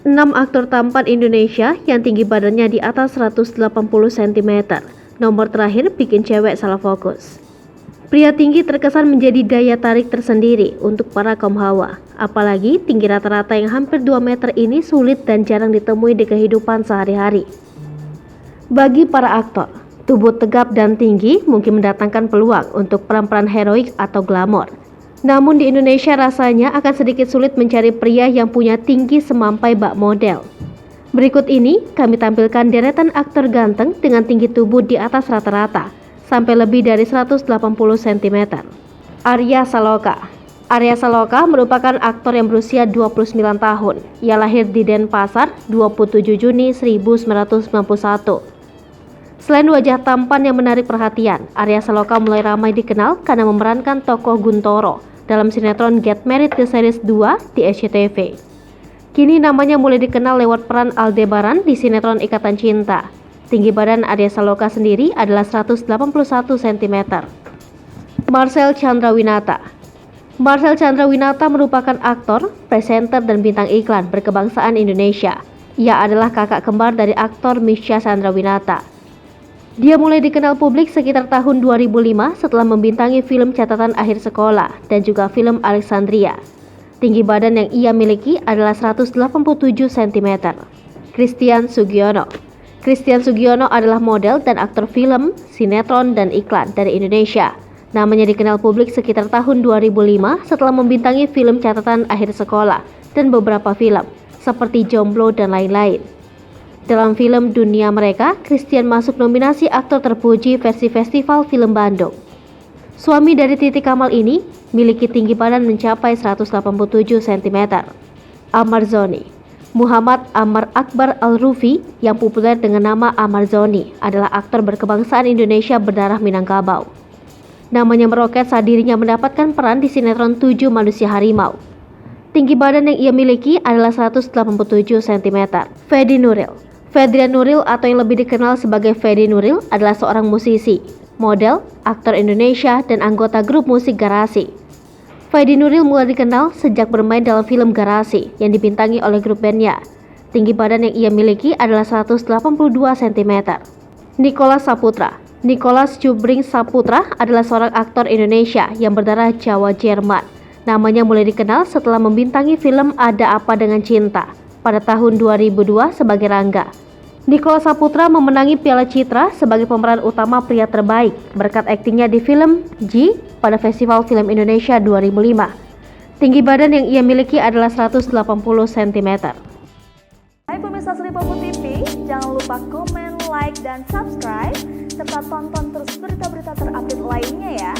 6 aktor tampan Indonesia yang tinggi badannya di atas 180 cm. Nomor terakhir bikin cewek salah fokus. Pria tinggi terkesan menjadi daya tarik tersendiri untuk para kaum hawa. Apalagi tinggi rata-rata yang hampir 2 meter ini sulit dan jarang ditemui di kehidupan sehari-hari. Bagi para aktor, tubuh tegap dan tinggi mungkin mendatangkan peluang untuk peran-peran heroik atau glamor. Namun di Indonesia rasanya akan sedikit sulit mencari pria yang punya tinggi semampai bak model. Berikut ini kami tampilkan deretan aktor ganteng dengan tinggi tubuh di atas rata-rata, sampai lebih dari 180 cm. Arya Saloka. Arya Saloka merupakan aktor yang berusia 29 tahun. Ia lahir di Denpasar 27 Juni 1991. Selain wajah tampan yang menarik perhatian, Arya Saloka mulai ramai dikenal karena memerankan tokoh Guntoro dalam sinetron Get Married The Series 2 di SCTV. Kini namanya mulai dikenal lewat peran Aldebaran di sinetron Ikatan Cinta. Tinggi badan Arya Saloka sendiri adalah 181 cm. Marcel Chandrawinata. Marcel Chandrawinata merupakan aktor, presenter, dan bintang iklan berkebangsaan Indonesia. Ia adalah kakak kembar dari aktor Mischa Chandrawinata. Dia mulai dikenal publik sekitar tahun 2005 setelah membintangi film Catatan Akhir Sekolah dan juga film Alexandria. Tinggi badan yang ia miliki adalah 187 cm. Christian Sugiono. Christian Sugiono adalah model dan aktor film, sinetron, dan iklan dari Indonesia. Namanya dikenal publik sekitar tahun 2005 setelah membintangi film Catatan Akhir Sekolah dan beberapa film seperti Jomblo dan lain-lain. Dalam film Dunia Mereka, Christian masuk nominasi aktor terpuji versi Festival Film Bandung. Suami dari Titi Kamal ini miliki tinggi badan mencapai 187 cm. Amar Zoni. Muhammad Amar Akbar Al-Rufi yang populer dengan nama Amar Zoni adalah aktor berkebangsaan Indonesia berdarah Minangkabau. Namanya meroket saat dirinya mendapatkan peran di sinetron 7 Manusia Harimau. Tinggi badan yang ia miliki adalah 187 cm. Fedi Nuril. Fedrian Nuril atau yang lebih dikenal sebagai Fedi Nuril adalah seorang musisi, model, aktor Indonesia, dan anggota grup musik Garasi. Fedi Nuril mulai dikenal sejak bermain dalam film Garasi yang dibintangi oleh grup bandnya. Tinggi badan yang ia miliki adalah 182 cm. Nicholas Saputra. Nicholas Jubring Saputra adalah seorang aktor Indonesia yang berdarah Jawa Jerman. Namanya mulai dikenal setelah membintangi film Ada Apa Dengan Cinta pada tahun 2002 sebagai Rangga. Nicholas Saputra memenangi Piala Citra sebagai pemeran utama pria terbaik berkat aktingnya di film G pada Festival Film Indonesia 2005. Tinggi badan yang ia miliki adalah 180 cm. Hai pemirsa Sri Popo TV, jangan lupa komen, like, dan subscribe serta tonton terus berita-berita terupdate lainnya ya.